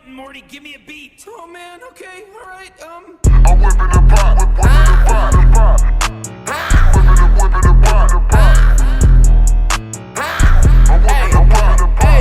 button, Morty. Give me a beat. Oh man, okay, all right. I'm whipping the pot, whipping the pot, the pot. Whipping the pot, the pot. I'm whipping the pot, the pot.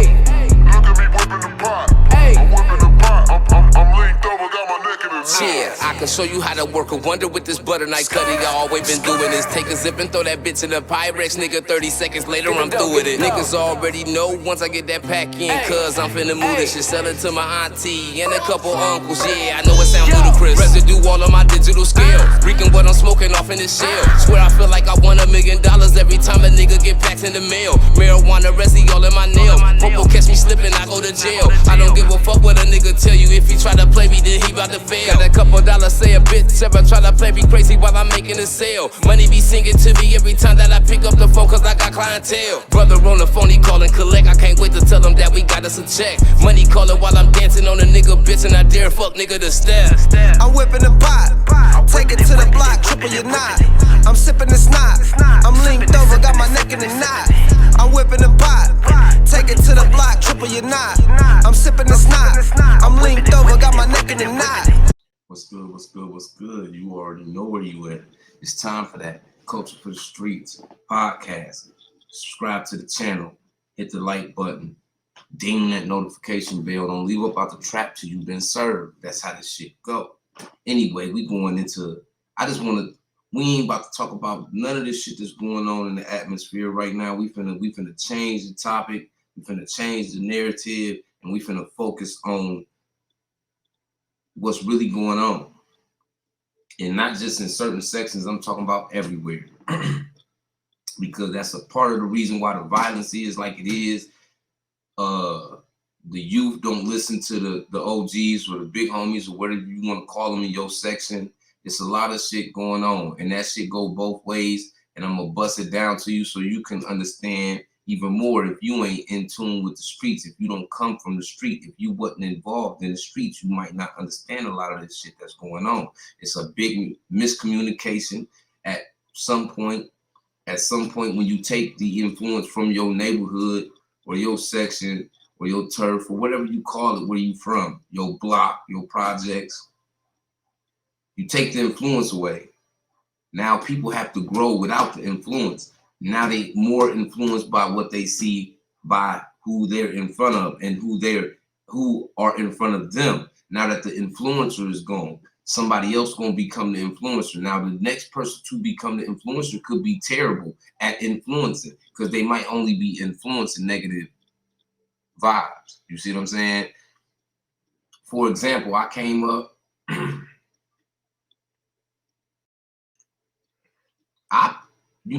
Look at me whipping the pot. I'm whipping the pot. I'm linked over, got my neck in the knot. Yeah, I can show you how to work a wonder with this butter knife cutting. I always been doing this. Take a zip and throw that bitch in the Pyrex, nigga. 30 seconds later, I'm through with it. Niggas already know once I get that pack in, cuz I'm finna move this shit. Sell it to my auntie and a couple uncles. Yeah, I know it sound ludicrous. Residue all on my digital scale. Reeking what I'm smoking off in this shell. Swear I feel like I won $1 million every time a nigga get packs in the mail. Marijuana resi all in my nail. Popo catch me slipping, I go to jail. I don't give a fuck what a nigga tell you. If he try to play me, then he bout to fail. Got a couple dollars, say a bitch ever try to play me crazy while I'm making a sale. Money be singing to me every time that I pick up the phone, cause I got clientele. Brother on the phone, he callin' collect. I can't wait to tell him that we got us a check. Money callin' while I'm dancing on a nigga bitch, and I dare fuck nigga to step. I'm whipping the pot, take it to the block, triple your knot. I'm sipping the snot, I'm linked over, got my neck in the knot. I'm whipping the pot, take it to the block, triple your knot. I'm sipping the snot, I'm linked over, got my neck in the knot. What's good, what's good, what's good? You already know where you at. It's time for that Culture for the Streets podcast. Subscribe to the channel, hit the like button, ding that notification bell. Don't leave up out the trap till you've been served. That's how this shit go. Anyway, we going into, we ain't about to talk about none of this shit that's going on in the atmosphere right now. We finna change the topic, we finna change the narrative, and we finna focus on what's really going on. And not just in certain sections, I'm talking about everywhere. Because that's a part of the reason why the violence is like it is. The youth don't listen to the OGs or the big homies or whatever you want to call them in your section. It's a lot of shit going on, and that shit go both ways. And I'm gonna bust it down to you so you can understand even more. If you ain't in tune with the streets, if you don't come from the street, if you wasn't involved in the streets, you might not understand a lot of this shit that's going on. It's a big miscommunication at some point. At some point, when you take the influence from your neighborhood or your section or your turf or whatever you call it, where you from, your block, your projects, you take the influence away. Now people have to grow without the influence. Now they more influenced by what they see, by who they're in front of and who are in front of them. Now that the influencer is gone, somebody else gonna become the influencer. Now the next person to become the influencer could be terrible at influencing, because they might only be influencing negative vibes. You see what I'm saying? For example, I came up,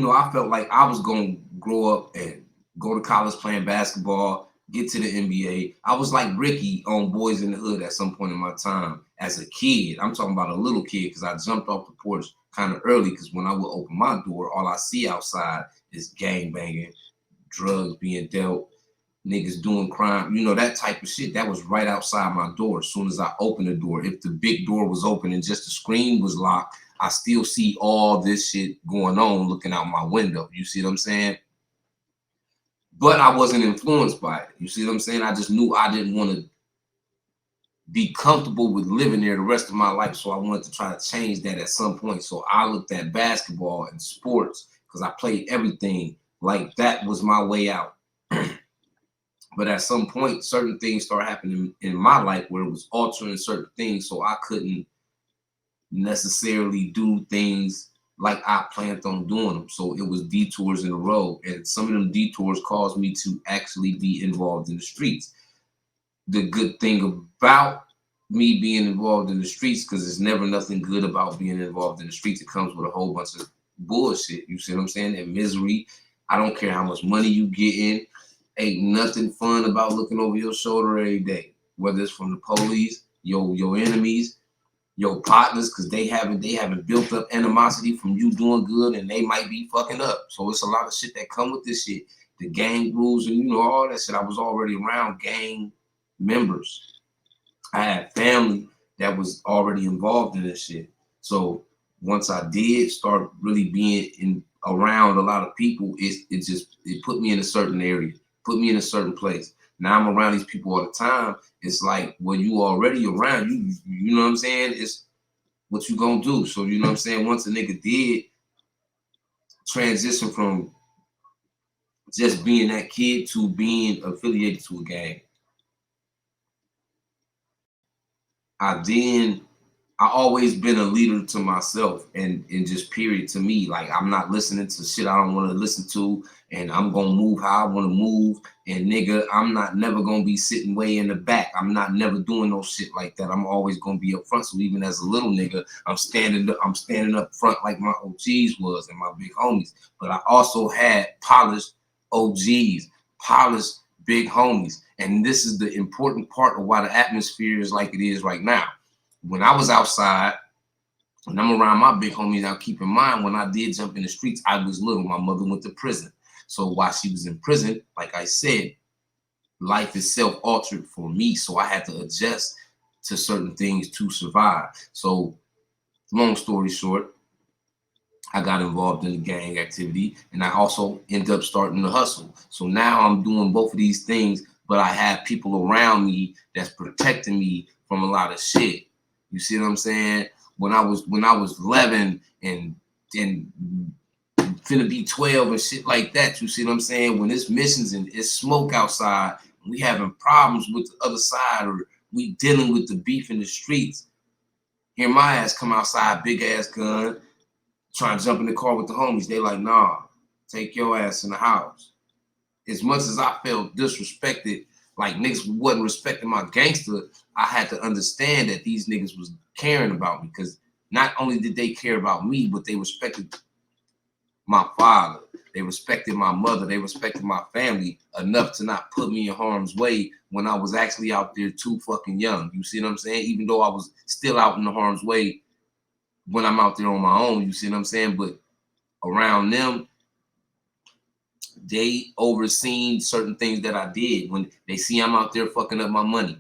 I felt like I was gonna grow up and go to college playing basketball, get to the NBA. I was like Ricky on Boys in the Hood at some point in my time as a kid. I'm talking about a little kid, because I jumped off the porch kind of early, because when I would open my door, all I see outside is gang banging, drugs being dealt, niggas doing crime, that type of shit. That was right outside my door. As soon as I opened the door, if the big door was open and just the screen was locked, I still see all this shit going on looking out my window. You see what I'm saying? But I wasn't influenced by it. You see what I'm saying? I just knew I didn't want to be comfortable with living there the rest of my life. So I wanted to try to change that at some point. So I looked at basketball and sports, because I played everything like that was my way out. But at some point, certain things started happening in my life where it was altering certain things. So I couldn't necessarily do things like I planned on doing them. So it was detours in the road, and some of them detours caused me to actually be involved in the streets. The good thing about me being involved in the streets, because there's never nothing good about being involved in the streets, it comes with a whole bunch of bullshit. You see what I'm saying? And misery. I don't care how much money you get in. Ain't nothing fun about looking over your shoulder every day, whether it's from the police, your enemies, your partners, because they haven't built up animosity from you doing good, and they might be fucking up. So it's a lot of shit that come with this shit. The gang rules and all that shit. I was already around gang members. I had family that was already involved in this shit. So once I did start really being around a lot of people, it put me in a certain area, put me in a certain place. Now I'm around these people all the time. It's like, well, you already around. You know what I'm saying? It's what you gonna do. So you know what I'm saying? Once a nigga did transition from just being that kid to being affiliated to a gang, I always been a leader to myself and just period to me. Like, I'm not listening to shit I don't want to listen to, and I'm gonna move how I want to move. And nigga, I'm not never gonna be sitting way in the back. I'm not never doing no shit like that. I'm always gonna be up front. So even as a little nigga, I'm standing up front like my OGs was and my big homies. But I also had polished OGs, polished big homies. And this is the important part of why the atmosphere is like it is right now. When I was outside, and I'm around my big homies, now keep in mind, when I did jump in the streets, I was little. My mother went to prison. So while she was in prison, like I said, life itself altered for me. So I had to adjust to certain things to survive. So long story short, I got involved in the gang activity, and I also ended up starting to hustle. So now I'm doing both of these things, but I have people around me that's protecting me from a lot of shit. You see what I'm saying? When I was 11 and finna be 12 and shit like that, you see what I'm saying? When it's missions and it's smoke outside, we having problems with the other side, or we dealing with the beef in the streets, hear my ass come outside, big ass gun, trying to jump in the car with the homies. They like, nah, take your ass in the house. As much as I felt disrespected, like niggas wasn't respecting my gangster, I had to understand that these niggas was caring about me, because not only did they care about me, but they respected my father, they respected my mother, they respected my family enough to not put me in harm's way when I was actually out there too fucking young. You see what I'm saying? Even though I was still out in the harm's way when I'm out there on my own, you see what I'm saying? But around them, they overseen certain things that I did. When they see I'm out there fucking up my money,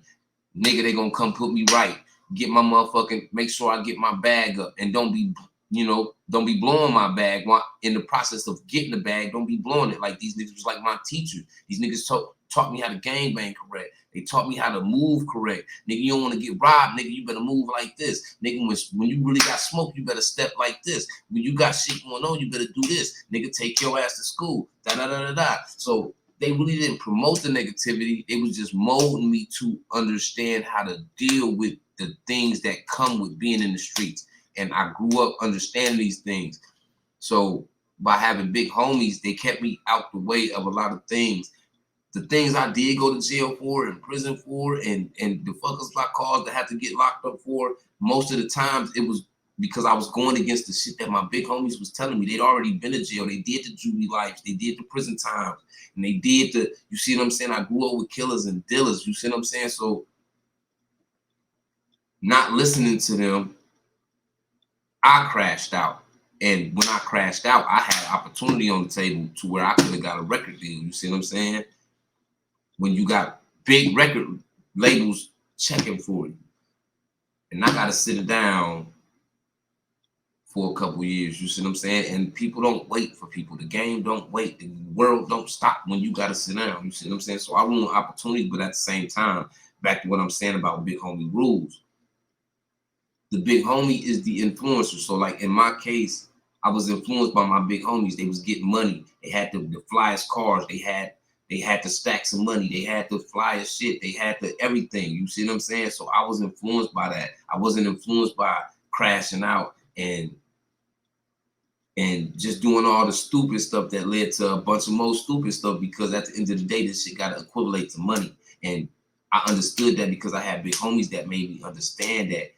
nigga, they gonna come put me right, get my motherfucking, make sure I get my bag up, and don't be blowing my bag while in the process of getting the bag. Don't be blowing it. Like, these niggas was like my teachers. These niggas taught me how to gangbang correct. They taught me how to move correct. Nigga, you don't want to get robbed, nigga, you better move like this. Nigga, when you really got smoke, you better step like this. When you got shit going on, you better do this. Nigga, take your ass to school. Da-da-da-da-da. So they really didn't promote the negativity. It was just molding me to understand how to deal with the things that come with being in the streets. And I grew up understanding these things. So by having big homies, they kept me out the way of a lot of things. The things I did go to jail for and prison for, and the fuckers I caused to have to get locked up for, most of the times it was because I was going against the shit that my big homies was telling me. They'd already been to jail. They did the juvie lives. They did the prison times. And they did you see what I'm saying? I grew up with killers and dealers. You see what I'm saying? So not listening to them, I crashed out. And when I crashed out, I had opportunity on the table to where I could have got a record deal. You see what I'm saying? When you got big record labels checking for you. And I got to sit it down for a couple years. You see what I'm saying? And people don't wait for people. The game don't wait. The world don't stop when you got to sit down. You see what I'm saying? So I want opportunity, but at the same time, back to what I'm saying about Big Homie rules. The big homie is the influencer. So like in my case, I was influenced by my big homies. They was getting money. They had the flyest cars. They had the stacks of money. They had the flyest shit. They had the everything. You see what I'm saying? So I was influenced by that. I wasn't influenced by crashing out and just doing all the stupid stuff that led to a bunch of more stupid stuff, because at the end of the day, this shit got to equivalent to money. And I understood that because I had big homies that made me understand that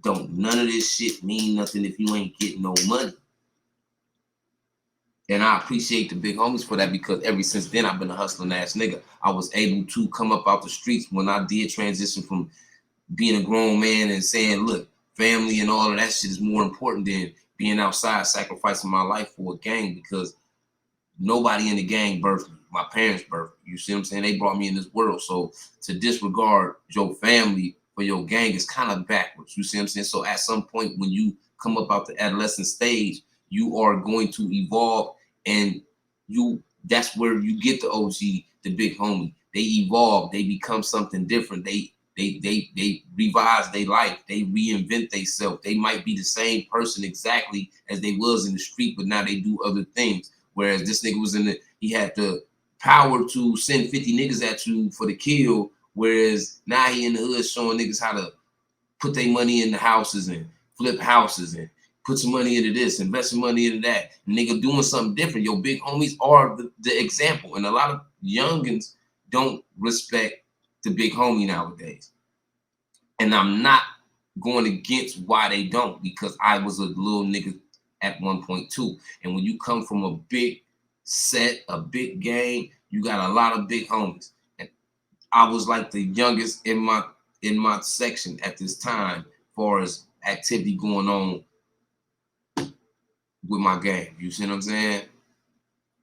none of this shit mean nothing if you ain't getting no money. And I appreciate the big homies for that, because ever since then, I've been a hustling ass nigga. I was able to come up out the streets when I did transition from being a grown man and saying, look, family and all of that shit is more important than being outside sacrificing my life for a gang, because nobody in the gang birthed me. My parents birthed me. You see what I'm saying? They brought me in this world. So to disregard your family for your gang is kind of backwards. You see what I'm saying? So at some point when you come up out the adolescent stage, you are going to evolve, and that's where you get the OG, the big homie, they evolve, they become something different. They revise their life, they reinvent themselves. They might be the same person exactly as they was in the street, but now they do other things. Whereas this nigga was he had the power to send 50 niggas at you for the kill, whereas now he in the hood showing niggas how to put their money in the houses and flip houses and put some money into this, invest some money into that. Nigga doing something different. Your big homies are the example. And a lot of youngins don't respect the big homie nowadays. And I'm not going against why they don't, because I was a little nigga at one point too. And when you come from a big set, a big gang, you got a lot of big homies. And I was like the youngest in my section at this time, as far as activity going on with my gang. You see what I'm saying?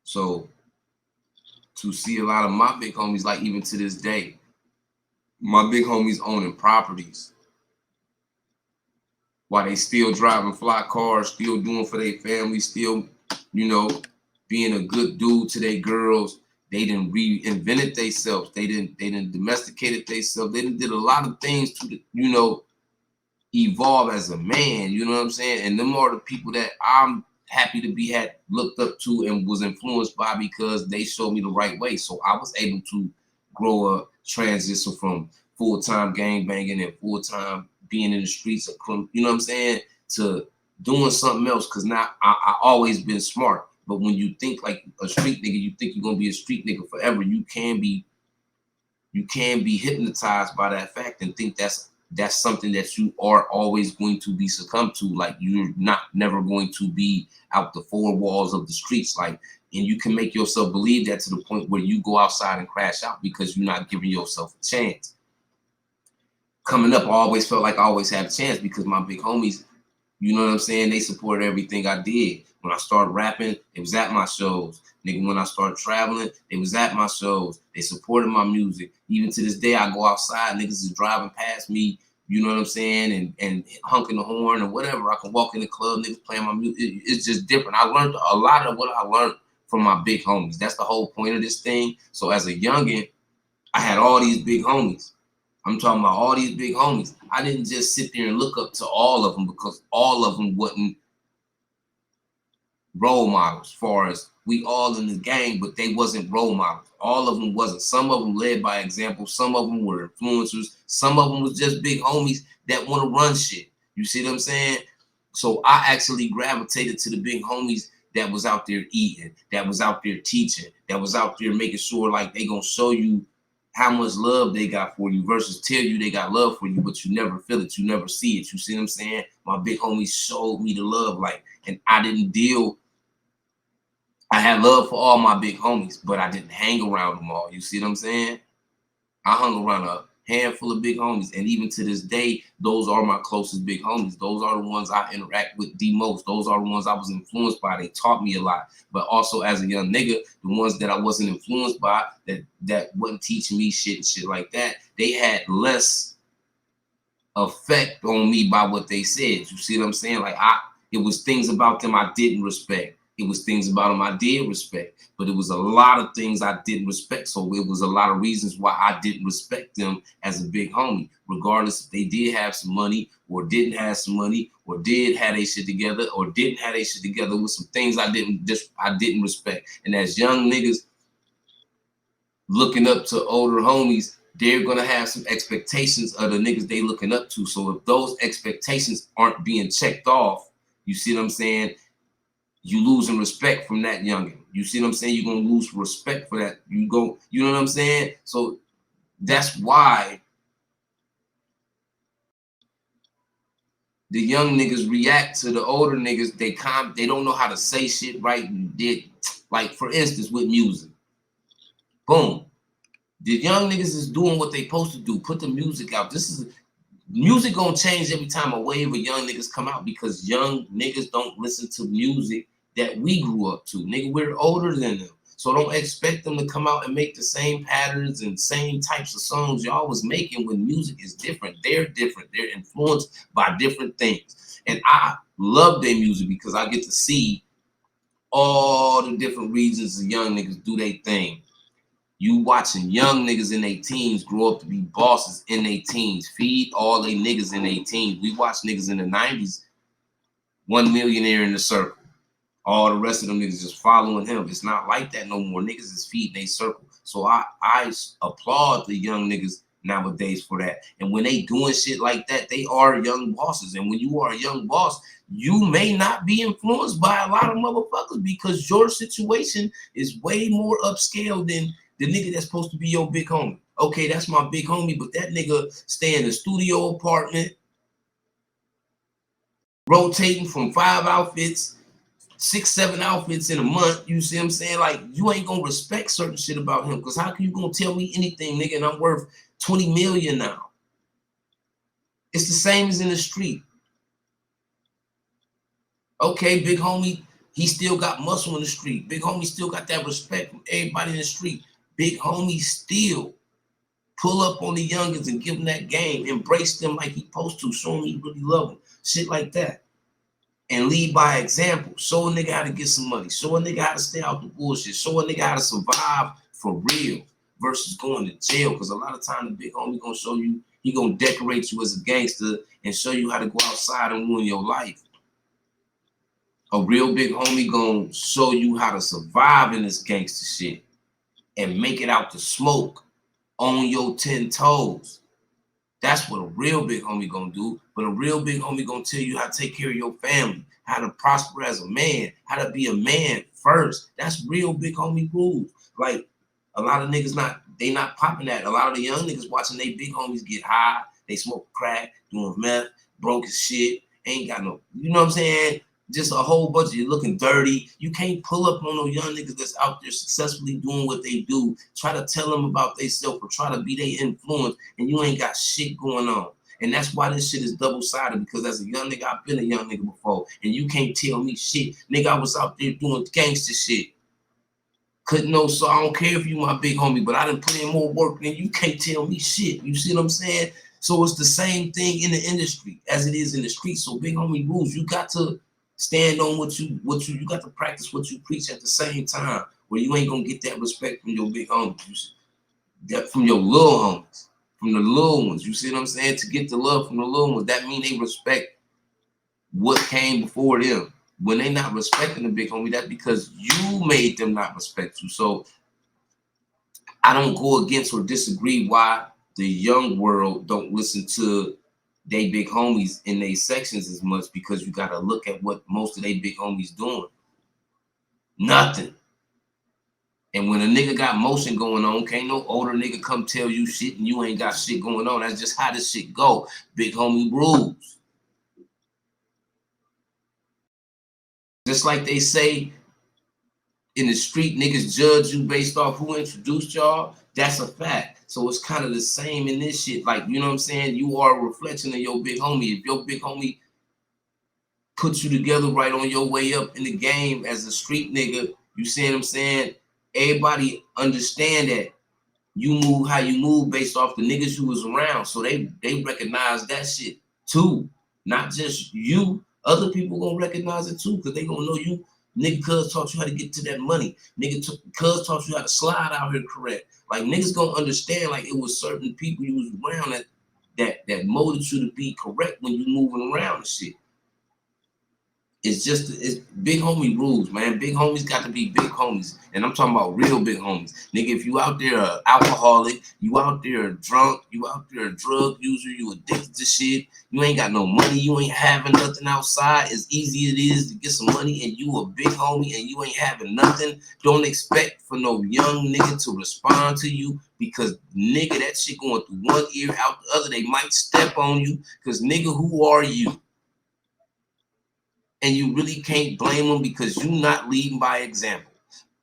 So to see a lot of my big homies, like even to this day, my big homies owning properties while they still driving fly cars, still doing for their family, still, you know, being a good dude to their girls. They didn't reinvented themselves. They didn't domesticated themselves. They did a lot of things to, you know, evolve as a man. You know what I'm saying? And them are the people that I'm happy to be had looked up to and was influenced by, because they showed me the right way. So I was able to grow up, transition from full-time gang banging and full-time being in the streets of, you know what I'm saying, to doing something else. Because now I always been smart. But when you think like a street nigga, you think you're gonna be a street nigga forever. You can be hypnotized by that fact and think that's something that you are always going to be succumbed to. Like you're never going to be out the four walls of the streets. Like, and you can make yourself believe that to the point where you go outside and crash out because you're not giving yourself a chance. Coming up, I always felt like I always had a chance because my big homies, you know what I'm saying, they supported everything I did. When I started rapping, it was at my shows. Nigga, when I started traveling, it was at my shows. They supported my music. Even to this day, I go outside, niggas is driving past me, you know what I'm saying, and honking the horn or whatever. I can walk in the club, niggas playing my music. It's just different. I learned a lot of what I learned from my big homies. That's the whole point of this thing. So as a youngin', I had all these big homies. I'm talking about all these big homies. I didn't just sit there and look up to all of them because all of them wasn't role models, as far as we all in the gang, but they wasn't role models. All of them wasn't. Some of them led by example. Some of them were influencers. Some of them was just big homies that want to run shit. You see what I'm saying? So I actually gravitated to the big homies that was out there eating, that was out there teaching, that was out there making sure like they gonna show you how much love they got for you versus tell you they got love for you, but you never feel it, you never see it. You see what I'm saying? My big homies showed me the love, like, and I didn't deal. I had love for all my big homies, but I didn't hang around them all. You see what I'm saying? I hung around a handful of big homies, and even to this day, those are my closest big homies. Those are the ones I interact with the most. Those are the ones I was influenced by. They taught me a lot. But also as a young nigga, the ones that I wasn't influenced by, that wasn't teaching me shit and shit like that, they had less effect on me by what they said. You see what I'm saying? Like it was things about them I didn't respect. It was things about them I did respect, but it was a lot of things I didn't respect. So it was a lot of reasons why I didn't respect them as a big homie, regardless if they did have some money or didn't have some money or did have their shit together or didn't have their shit together. With some things I didn't respect. And as young niggas looking up to older homies, they're gonna have some expectations of the niggas they looking up to. So if those expectations aren't being checked off, you see what I'm saying? You losing respect from that youngin'. You see what I'm saying? You're gonna lose respect for that. You know what I'm saying? So that's why the young niggas react to the older niggas. They don't know how to say shit right. Like for instance, with music. Boom. The young niggas is doing what they supposed to do. Put the music out. Music gonna change every time a wave of young niggas come out, because young niggas don't listen to music that we grew up to. Nigga, we're older than them. So don't expect them to come out and make the same patterns and same types of songs y'all was making when music is different. They're different. They're influenced by different things. And I love their music because I get to see all the different reasons the young niggas do their thing. You watching young niggas in their teens grow up to be bosses in their teens. Feed all they niggas in their teens. We watch niggas in the 90s, one millionaire in the circle. All the rest of them niggas just following him. It's not like that no more. Niggas is feeding their circle. So I applaud the young niggas nowadays for that. And when they doing shit like that, they are young bosses. And when you are a young boss, you may not be influenced by a lot of motherfuckers because your situation is way more upscale than the nigga that's supposed to be your big homie. Okay, that's my big homie, but that nigga stay in a studio apartment, rotating from 5 outfits, 6, 7 outfits in a month. You see what I'm saying? Like, you ain't gonna respect certain shit about him, because how can you gonna tell me anything, nigga, and I'm worth 20 million now? It's the same as in the street. Okay, big homie, he still got muscle in the street. Big homie still got that respect from everybody in the street. Big homie still pull up on the youngins and give them that game, embrace them like he supposed to, show them he really love them, shit like that. And lead by example. Show a nigga how to get some money. Show a nigga how to stay out the bullshit. Show a nigga how to survive for real versus going to jail. Because a lot of times the big homie gonna show you, he gonna decorate you as a gangster and show you how to go outside and ruin your life. A real big homie gonna show you how to survive in this gangster shit and make it out the smoke on your 10 toes. That's what a real big homie gonna do. But a real big homie gonna tell you how to take care of your family, how to prosper as a man, how to be a man first. That's real big homie rules. Like, a lot of niggas they not popping that. A lot of the young niggas watching they big homies get high, they smoke crack, doing meth, broke as shit, ain't got no, you know what I'm saying? Just a whole bunch of you looking dirty. You can't pull up on those young niggas that's out there successfully doing what they do. Try to tell them about themselves or try to be their influence, and you ain't got shit going on. And that's why this shit is double-sided, because as a young nigga, I've been a young nigga before, and you can't tell me shit. Nigga, I was out there doing gangster shit. Couldn't know, so I don't care if you my big homie, but I done put in more work than you. Can't tell me shit. You see what I'm saying? So it's the same thing in the industry as it is in the street. So big homie rules, you got to stand on what you got to practice what you preach at the same time, where you ain't gonna get that respect from your big homies, that from your little homies, from the little ones. You see what I'm saying? To get the love from the little ones, that mean they respect what came before them. When they not respecting the big homie, that's because you made them not respect you. So I don't go against or disagree why the young world don't listen to they big homies in they sections as much, because you gotta look at what most of they big homies doing. Nothing. And when a nigga got motion going on, can't no older nigga come tell you shit and you ain't got shit going on. That's just how this shit go. Big homie rules. Just like they say in the street, niggas judge you based off who introduced y'all. That's a fact. So it's kind of the same in this shit. Like, you know what I'm saying? You are a reflection of your big homie. If your big homie puts you together right on your way up in the game as a street nigga, you see what I'm saying? Everybody understand that you move how you move based off the niggas you was around. So they recognize that shit too. Not just you. Other people gonna recognize it too, because they gonna know you. Nigga, cuz taught you how to get to that money. Nigga, cuz taught you how to slide out here correct. Like, niggas gonna understand, like, it was certain people you was around that molded you to be correct when you moving around and shit. It's big homie rules, man. Big homies got to be big homies. And I'm talking about real big homies. Nigga, if you out there alcoholic, you out there drunk, you out there a drug user, you addicted to shit, you ain't got no money, you ain't having nothing outside, as easy as it is to get some money, and you a big homie and you ain't having nothing, don't expect for no young nigga to respond to you, because nigga, that shit going through one ear out the other. They might step on you, because nigga, who are you? And you really can't blame them, because you not leading by example.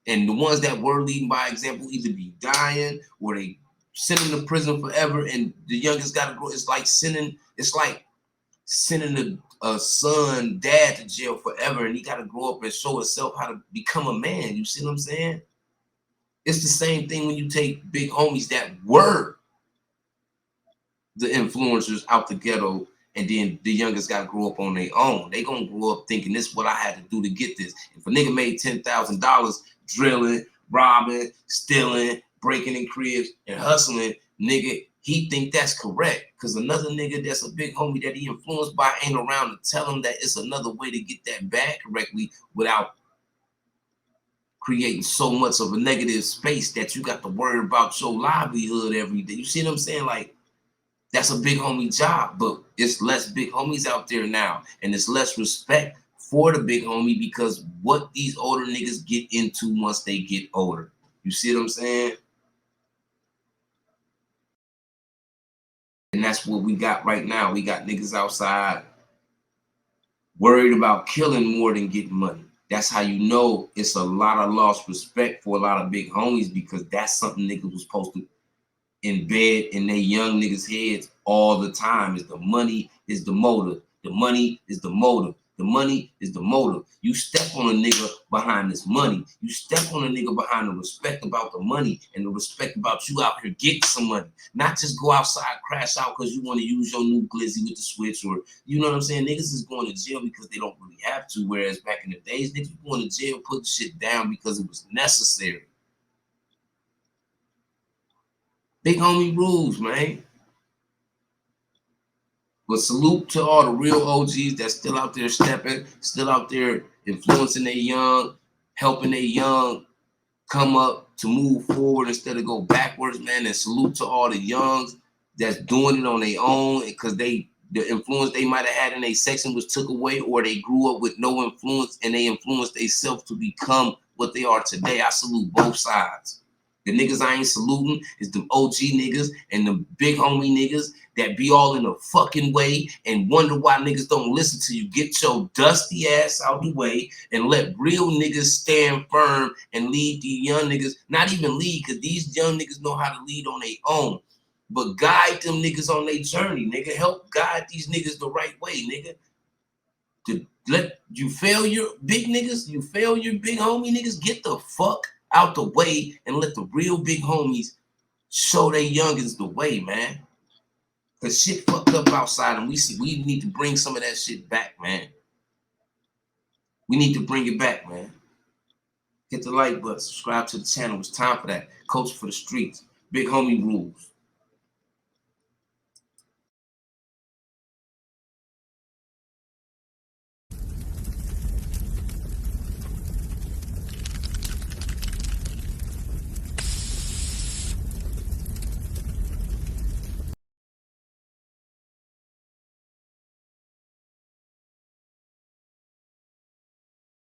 And the ones that were leading by example either be dying or they sitting in prison forever, and the youngest got to grow. It's like sending a son, dad to jail forever, and he got to grow up and show himself how to become a man. You see what I'm saying? It's the same thing when you take big homies that were the influencers out the ghetto, and then the youngest got to grow up on their own. They gonna grow up thinking this is what I had to do to get this. If a nigga made $10,000 drilling, robbing, stealing, breaking in cribs and hustling, nigga, he think that's correct. Cause another nigga that's a big homie that he influenced by ain't around to tell him that it's another way to get that bag correctly without creating so much of a negative space that you got to worry about your livelihood every day. You see what I'm saying? Like, that's a big homie job, but it's less big homies out there now, and it's less respect for the big homie because what these older niggas get into once they get older. You see what I'm saying? And that's what we got right now. We got niggas outside worried about killing more than getting money. That's how you know it's a lot of lost respect for a lot of big homies, because that's something niggas was supposed to embed in their young niggas' heads all the time. Is the money is the motive. The money is the motive. The money is the motive. You step on a nigga behind this money. You step on a nigga behind the respect about the money and the respect about you out here getting some money. Not just go outside, crash out because you want to use your new glizzy with the switch, or you know what I'm saying? Niggas is going to jail because they don't really have to. Whereas back in the days, niggas going to jail, putting shit down because it was necessary. Big homie rules, man. But salute to all the real OGs that's still out there stepping, still out there influencing their young, helping their young come up to move forward instead of go backwards, man. And salute to all the youngs that's doing it on their own, because the influence they might have had in their section was took away, or they grew up with no influence and they influenced themselves to become what they are today. I salute both sides. The niggas I ain't saluting is the OG niggas and the big homie niggas that be all in a fucking way and wonder why niggas don't listen to you. Get your dusty ass out the way and let real niggas stand firm and lead the young niggas. Not even lead, because these young niggas know how to lead on their own. But guide them niggas on their journey, nigga. Help guide these niggas the right way, nigga. To let you fail your big niggas, you fail your big homie niggas, get the fuck out the way and let the real big homies show their youngins the way, man. Cause shit fucked up outside, and we need to bring some of that shit back, man. We need to bring it back, man. Hit the like button, subscribe to the channel. It's time for that. Coach for the streets. Big homie rules.